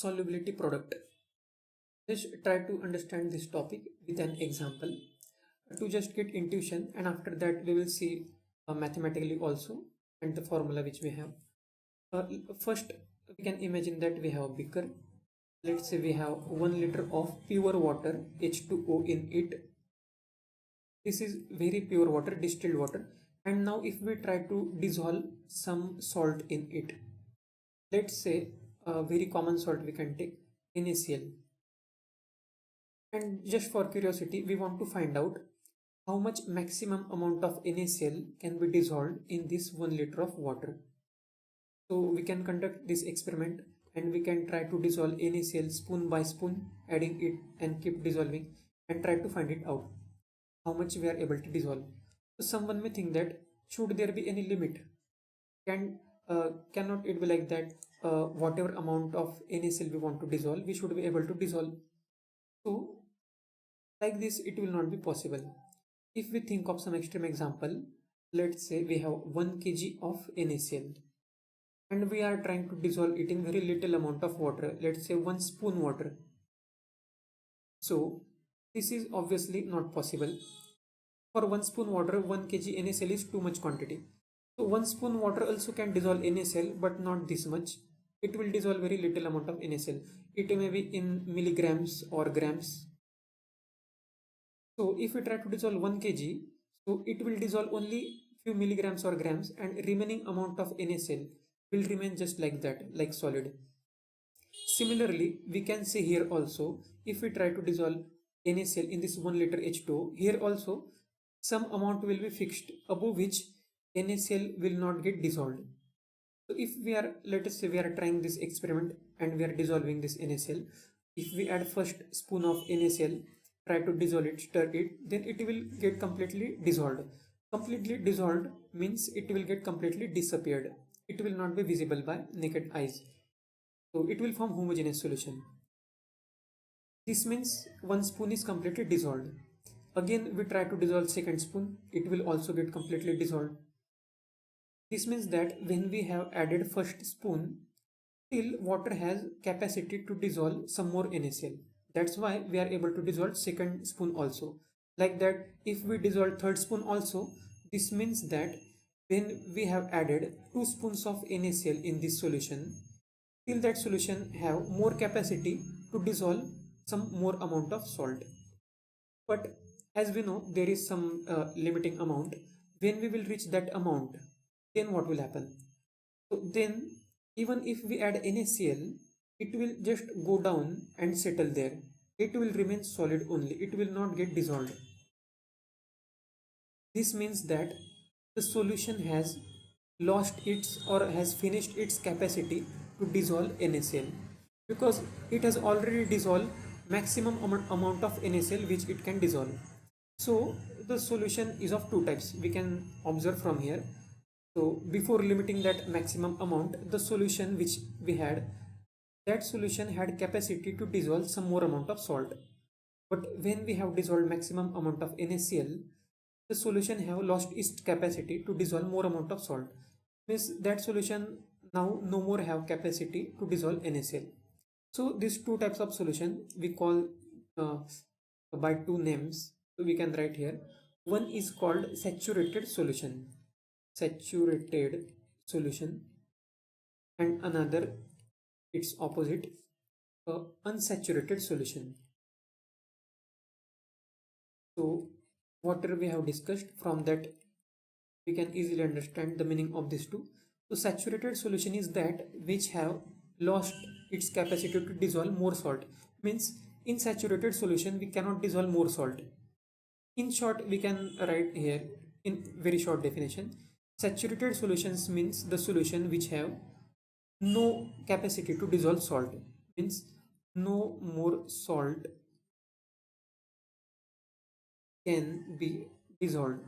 Solubility product. Let's try to understand this topic with an example to just get intuition, and after that we will see mathematically also and the formula which we have. First, we can imagine that we have a beaker. Let's say we have 1 liter of pure water H2O in it. This is very pure water, distilled water. And now if we try to dissolve some salt in it, let's say a very common salt we can take NaCl. And just for curiosity, we want to find out how much maximum amount of NaCl can be dissolved in this 1 liter of water. So we can conduct this experiment and we can try to dissolve NaCl spoon by spoon, adding it and keep dissolving and try to find it out how much we are able to dissolve. So someone may think that should there be any limit? Cannot it be like that whatever amount of NaCl we want to dissolve, we should be able to dissolve. So like this, it will not be possible. If we think of some extreme example, let's say we have 1 kg of NaCl and we are trying to dissolve it in very little amount of water, let's say 1 spoon water. So this is obviously not possible. For 1 spoon water, 1 kg NaCl is too much quantity. So 1 spoon water also can dissolve NaCl, but not this much. It will dissolve very little amount of NaCl. It may be in milligrams or grams. So if we try to dissolve 1 kg, so it will dissolve only few milligrams or grams, and remaining amount of NaCl will remain just like that, like solid. Similarly, we can say here also, if we try to dissolve NaCl in this 1 liter H2O, here also some amount will be fixed above which NaCl will not get dissolved. So if we are, let us say we are trying this experiment and we are dissolving this NaCl, if we add first spoon of NaCl, try to dissolve it, stir it, then it will get completely dissolved. Completely dissolved means it will get completely disappeared. It will not be visible by naked eyes. So it will form homogeneous solution. This means 1 spoon is completely dissolved. Again we try to dissolve second spoon, it will also get completely dissolved. This means that when we have added first spoon, still water has capacity to dissolve some more NaCl. That's why we are able to dissolve second spoon also. Like that, if we dissolve third spoon also, this means that when we have added 2 spoons of NaCl in this solution, till that solution have more capacity to dissolve some more amount of salt. But as we know, there is some limiting amount. When we will reach that amount, then what will happen? So then even if we add NaCl, it will just go down and settle there. It will remain solid only. It will not get dissolved. This means that the solution has lost its or has finished its capacity to dissolve NaCl, because it has already dissolved maximum amount of NaCl which it can dissolve. So the solution is of two types we can observe from here. So before limiting that maximum amount, the solution which we had, that solution had capacity to dissolve some more amount of salt. But when we have dissolved maximum amount of NaCl, the solution have lost its capacity to dissolve more amount of salt. Means that solution now no more have capacity to dissolve NaCl. So these two types of solution we call by two names. So we can write here. One is called saturated solution, and another its opposite, unsaturated solution. So whatever we have discussed, from that we can easily understand the meaning of these two. So saturated solution is that which have lost its capacity to dissolve more salt. Means in saturated solution we cannot dissolve more salt. In short, we can write here in very short definition, saturated solutions means the solution which have no capacity to dissolve salt, means no more salt can be dissolved.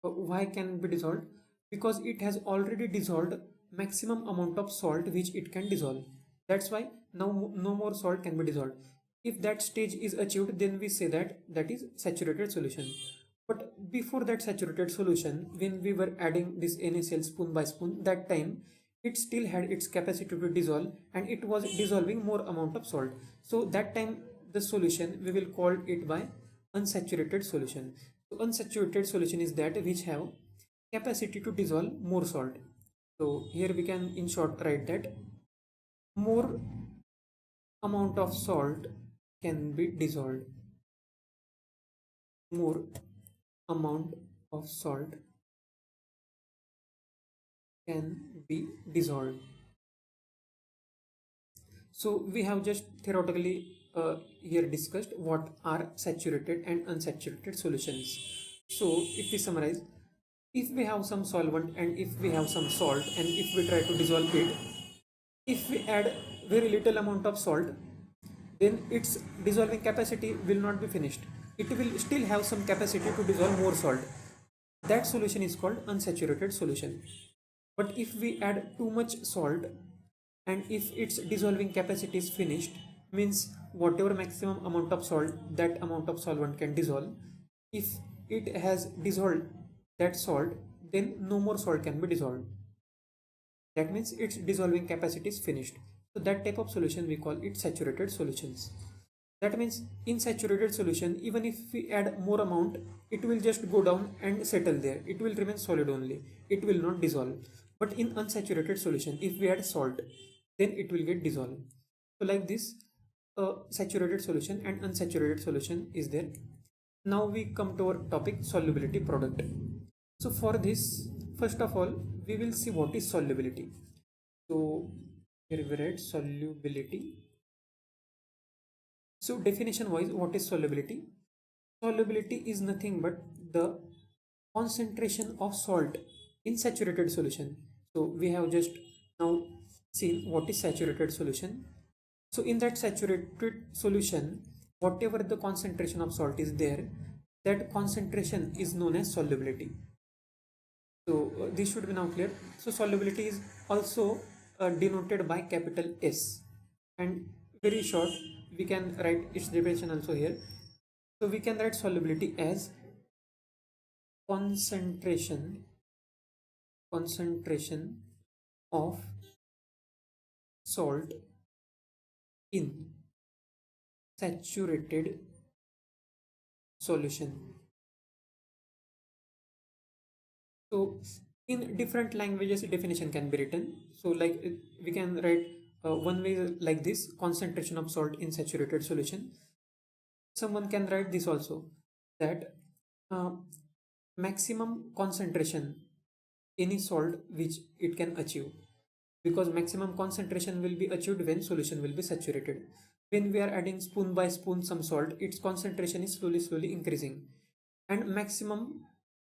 Why can it be dissolved? Because it has already dissolved maximum amount of salt which it can dissolve. That's why now no more salt can be dissolved. If that stage is achieved, then we say that that is saturated solution. But before that saturated solution, when we were adding this NaCl spoon by spoon, that time it still had its capacity to dissolve and it was dissolving more amount of salt. So that time the solution we will call it by unsaturated solution. So unsaturated solution is that which have capacity to dissolve more salt. So here we can in short write that more amount of salt can be dissolved. More amount of salt can be dissolved. So we have just theoretically here discussed what are saturated and unsaturated solutions. So if we summarize, if we have some solvent and if we have some salt and if we try to dissolve it, if we add very little amount of salt, then its dissolving capacity will not be finished. It will still have some capacity to dissolve more salt. That solution is called unsaturated solution. But if we add too much salt and if its dissolving capacity is finished, means whatever maximum amount of salt that amount of solvent can dissolve, if it has dissolved that salt, then no more salt can be dissolved. That means its dissolving capacity is finished. So that type of solution we call it saturated solutions. That means in saturated solution, even if we add more amount, it will just go down and settle there. It will remain solid only. It will not dissolve. But in unsaturated solution, if we add salt, then it will get dissolved. So like this, saturated solution and unsaturated solution is there. Now we come to our topic solubility product. So for this, first of all, we will see what is solubility. So here we write solubility. So definition wise, what is solubility? Solubility is nothing but the concentration of salt in saturated solution. So we have just now seen what is saturated solution. So in that saturated solution, whatever the concentration of salt is there, that concentration is known as solubility. So this should be now clear. So solubility is also denoted by capital S, and very short we can write its definition also here. So we can write solubility as concentration of salt in saturated solution. So in different languages definition can be written. So like we can write one way like this: concentration of salt in saturated solution. Someone can write this also, that uh, maximum concentration any salt which it can achieve, because maximum concentration will be achieved when solution will be saturated. When we are adding spoon by spoon some salt, its concentration is slowly increasing, and maximum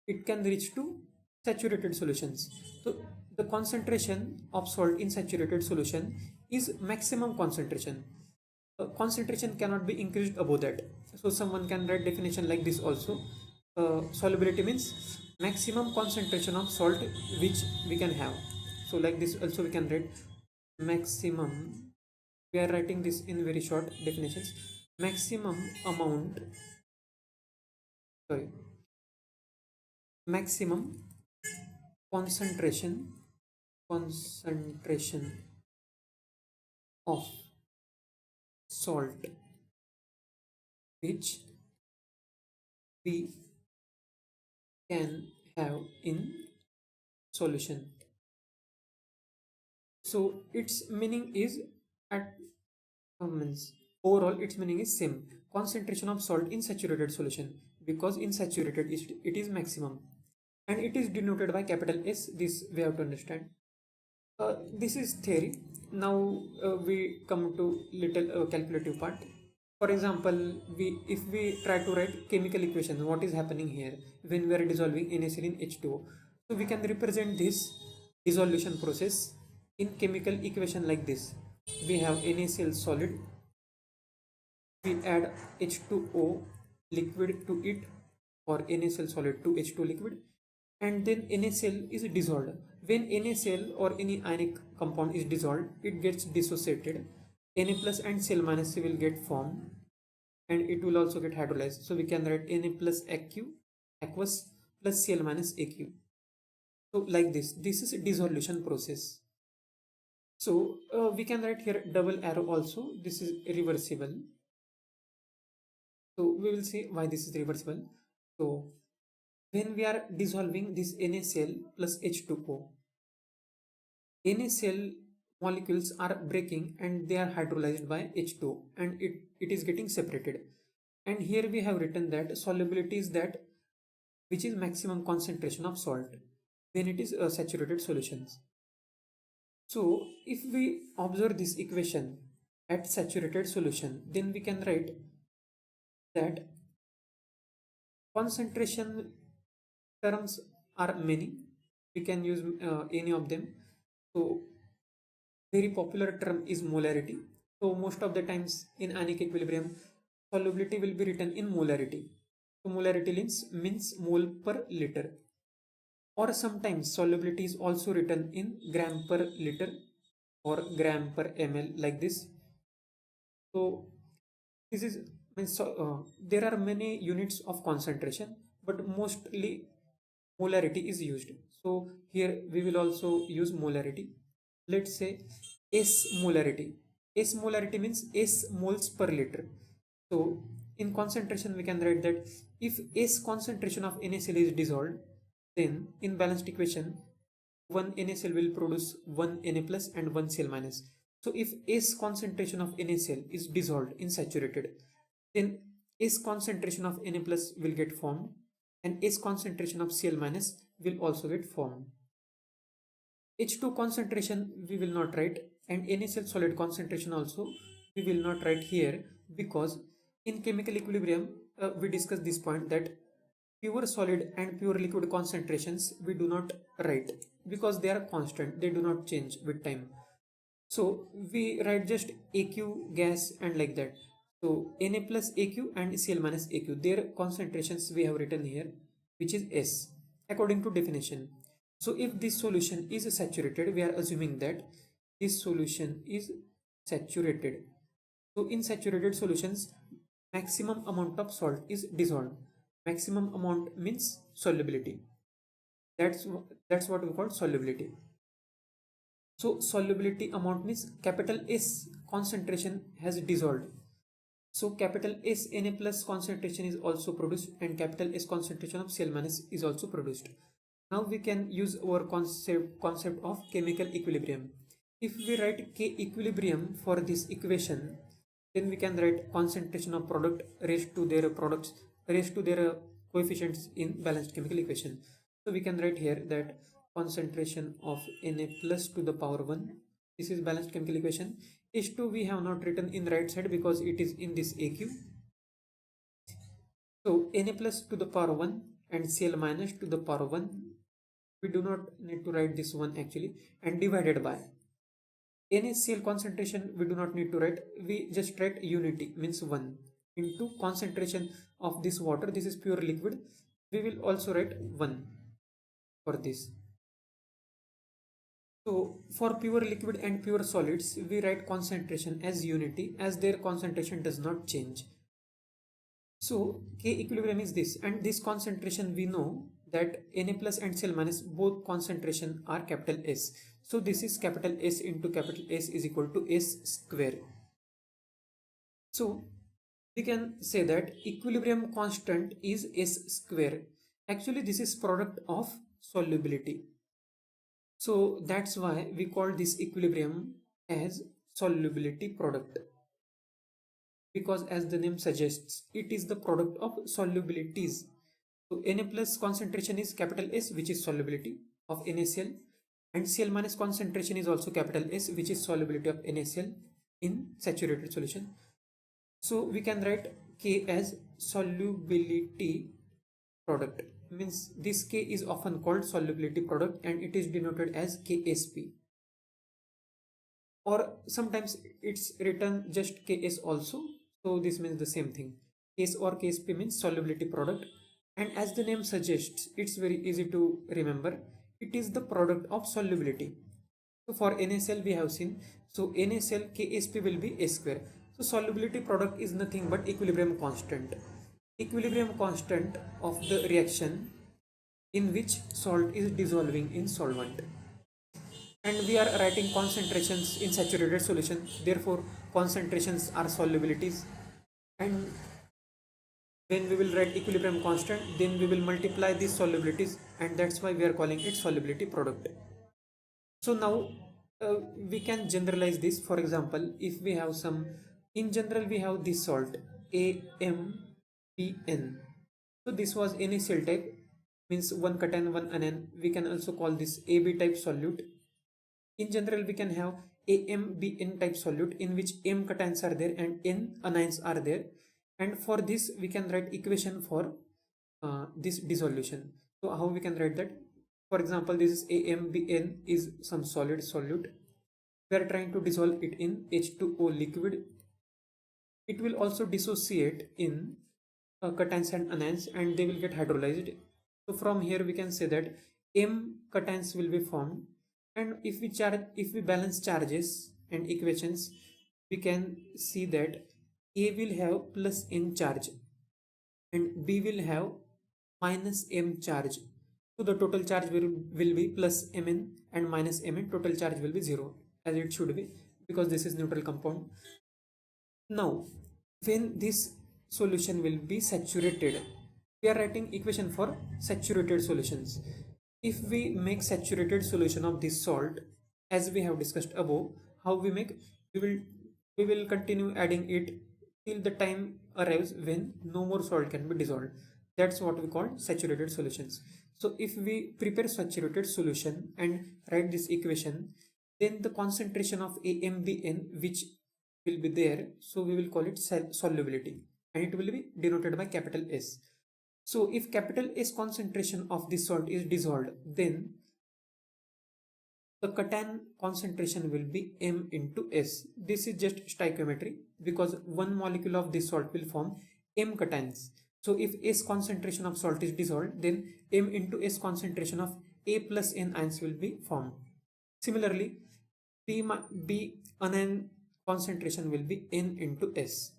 it can reach to saturated solutions. So the concentration of salt in saturated solution is maximum concentration. Concentration cannot be increased above that. So someone can write definition like this also. Solubility means maximum concentration of salt which we can have. So like this also we can write maximum. We are writing this in very short definitions. Maximum amount, sorry, maximum concentration of salt which we can have in solution. So its meaning is at means overall its meaning is same: concentration of salt in saturated solution, because in saturated it is maximum, and it is denoted by capital S. This we have to understand. This is theory. Now we come to little calculative part. For example, if we try to write chemical equation, what is happening here when we are dissolving NaCl in H2O? So we can represent this dissolution process in chemical equation like this. We have NaCl solid, we add H2O liquid to it, or NaCl solid to H2 liquid, and then NaCl is dissolved. When NaCl or any ionic compound is dissolved, it gets dissociated. Na plus and Cl minus will get formed, and it will also get hydrolyzed. So we can write Na plus Aq aqueous plus Cl minus Aq. So like this is a dissolution process. So we can write here double arrow also. This is reversible. So we will see why this is reversible. So when we are dissolving this NaCl plus H2O, NaCl molecules are breaking and they are hydrolyzed by H2O, and it is getting separated. And here we have written that solubility is that which is maximum concentration of salt when it is a saturated solutions. So if we observe this equation at saturated solution, then we can write that concentration terms are many. We can use any of them. So very popular term is molarity. So most of the times in anionic equilibrium, solubility will be written in molarity. So molarity means mole per liter. Or sometimes solubility is also written in gram per liter or gram per ml like this. So this is there are many units of concentration, but mostly molarity is used. So here we will also use molarity. Let's say S molarity. S molarity means S moles per liter. So in concentration we can write that if S concentration of NaCl is dissolved, then in balanced equation one NaCl will produce one Na plus and one Cl minus. So if S concentration of NaCl is dissolved in saturated, then S concentration of Na plus will get formed and S concentration of Cl minus will also get formed. H2 concentration we will not write, and NaCl solid concentration also we will not write here, because in chemical equilibrium we discussed this point that pure solid and pure liquid concentrations we do not write because they are constant, they do not change with time. So we write just AQ gas and like that. So Na plus AQ and Cl minus AQ, their concentrations we have written here, which is S according to definition. So if this solution is saturated, we are assuming that this solution is saturated. So in saturated solutions, maximum amount of salt is dissolved. Maximum amount means solubility. That's what we call solubility. So solubility amount means capital S concentration has dissolved. So capital S Na plus concentration is also produced and capital S concentration of Cl minus is also produced. Now we can use our concept of chemical equilibrium. If we write K equilibrium for this equation, then we can write concentration of product raised to their products raised to their coefficients in balanced chemical equation. So we can write here that concentration of Na plus to the power 1, this is balanced chemical equation. H2 we have not written in right side because it is in this AQ. So Na plus to the power 1 and Cl minus to the power 1, we do not need to write this one actually, and divided by NaCl concentration we do not need to write, we just write unity means 1 into concentration of this water, this is pure liquid, we will also write 1 for this. So for pure liquid and pure solids we write concentration as unity as their concentration does not change. So K equilibrium is this, and this concentration we know that Na plus and Cl minus both concentration are capital S. So this is capital S into capital S is equal to S square. So we can say that equilibrium constant is S square. Actually this is product of solubility. So that's why we call this equilibrium as solubility product, because as the name suggests, it is the product of solubilities. So Na plus concentration is capital S, which is solubility of NaCl, and Cl minus concentration is also capital S, which is solubility of NaCl in saturated solution. So we can write K as solubility product, means this K is often called solubility product and it is denoted as KSP, or sometimes it's written just Ks also. So this means the same thing. Ks or KSP means solubility product, and as the name suggests, it's very easy to remember. It is the product of solubility. So for NaCl we have seen, so NaCl KSP will be S square. So solubility product is nothing but equilibrium constant. Equilibrium constant of the reaction in which salt is dissolving in solvent. and we are writing concentrations in saturated solution, therefore concentrations are solubilities. And when we will write equilibrium constant, then we will multiply these solubilities, and that's why we are calling it solubility product. So now we can generalize this. For example, if we have some, in general we have this salt AMPN. So this was any cell type, means one cation one anion. We can also call this AB type solute. In general we can have AMBN type solute in which M cations are there and N anions are there, and for this we can write equation for this dissolution. So how we can write that? For example, this is AMBN is some solid solute. We are trying to dissolve it in H2O liquid. It will also dissociate in cations and anions, and they will get hydrolyzed. So from here we can say that M cations will be formed, and if we balance charges and equations, we can see that A will have plus N charge and B will have minus M charge. So the total charge will be plus Mn and minus Mn. Total charge will be 0, as it should be, because this is neutral compound. Now, when this solution will be saturated, we are writing equation for saturated solutions. If we make saturated solution of this salt, as we have discussed above, how we make, we will continue adding it till the time arrives when no more salt can be dissolved. That's what we call saturated solutions. So if we prepare saturated solution and write this equation, then the concentration of AMBN, which will be there, so we will call it solubility, and it will be denoted by capital S. So if capital S concentration of this salt is dissolved, then the cation concentration will be M into S. This is just stoichiometry, because one molecule of this salt will form M cations. So if S concentration of salt is dissolved, then M into S concentration of A plus N ions will be formed. Similarly, B anion concentration will be N into S.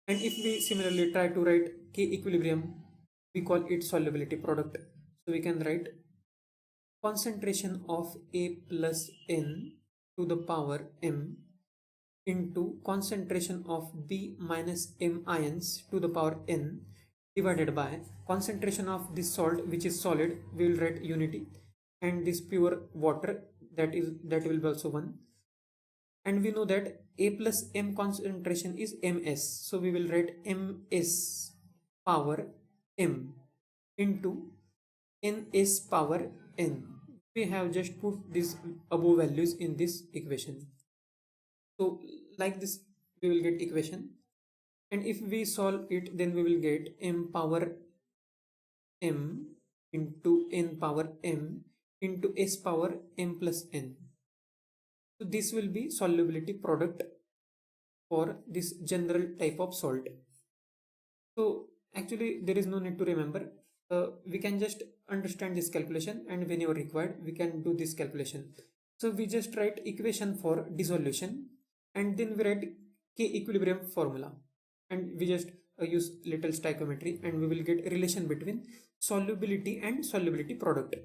And if we similarly try to write K equilibrium, we call it solubility product. So we can write concentration of A plus N to the power M into concentration of B minus M ions to the power N divided by concentration of this salt, which is solid, we will write unity, and this pure water, that will be also 1. And we know that A plus M concentration is Ms, so we will write Ms power M into Ns power N. We have just put these above values in this equation. So like this we will get equation, and if we solve it, then we will get M power M into N power M into S power M plus N. So this will be solubility product for this general type of salt. So actually there is no need to remember. We can just understand this calculation, and whenever required we can do this calculation. So we just write equation for dissolution, and then we write K equilibrium formula, and we just use little stoichiometry, and we will get relation between solubility and solubility product.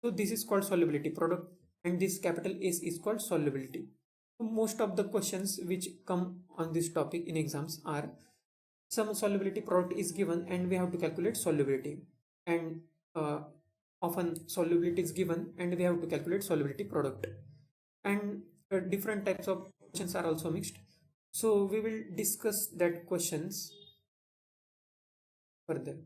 So this is called solubility product, and this capital S is called solubility. So most of the questions which come on this topic in exams are, some solubility product is given and we have to calculate solubility, and often solubility is given and we have to calculate solubility product, and different types of questions are also mixed. So we will discuss that questions further.